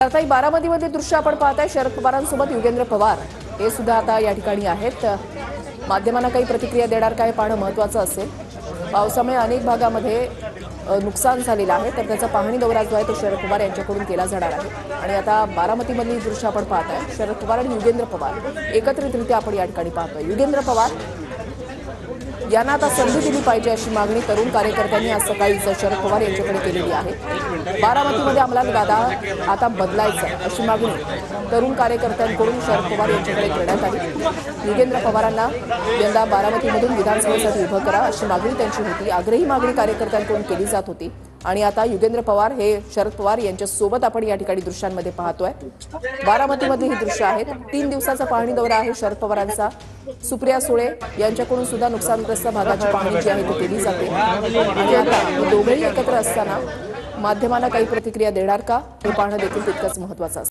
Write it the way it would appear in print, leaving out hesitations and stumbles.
आता बारामतीमध्ये दृश्य आपण पाहताय शरद पवारांसोबत युगेंद्र पवार हे सुद्धा आता या ठिकाणी आहेत। माध्यमांना काही प्रतिक्रिया देणार काय पाहणं महत्त्वाचं असेल। पावसामुळे अनेक भागामध्ये नुकसान झालेलं आहे, तर त्याचा पाहणी दौरा जो आहे तो शरद पवार यांच्याकडून केला जाणार आहे। आणि आता बारामतीमधली दृश्य आपण पाहताय शरद पवार आणि युगेंद्र पवार एकत्रितरित्या आपण या ठिकाणी पाहतोय। युगेंद्र पवार यांना आता संधी दिली पाहिजे अशी मागणी तरुण कार्यकर्त्यांनी आज सकाळी शरद पवार यांच्याकडे केलेली आहे। बारामतीमध्ये अंमलात गादा आता बदलायचा अशी मागणी तरुण कार्यकर्त्यांकडून शरद पवार यांच्याकडे करण्यात आली। युगेंद्र पवारांना यंदा बारामतीमधून विधानसभेसाठी उभं करा अशी मागणी त्यांची होती। आग्रही मागणी कार्यकर्त्यांकडून केली जात होती आणि आता युगेंद्र पवार हे शरद पवार यांच्या सोबत आपण या ठिकाणी दृश्यांमध्ये पाहतोय। बारामतीमध्ये ही दृश्य आहेत। 3 दिवसाचा पाहणी दौरा आहे शरद पवारांचा। सुप्रिया सुळे यांच्याकडून सुद्धा नुकसानग्रस्त भागाची पाहणी जी आहे ती केली जाते आणि आता दोघेही एकत्र असताना माध्यमांना काही प्रतिक्रिया देणार का हे पाहणं देखील तितकंच महत्त्वाचं आहे।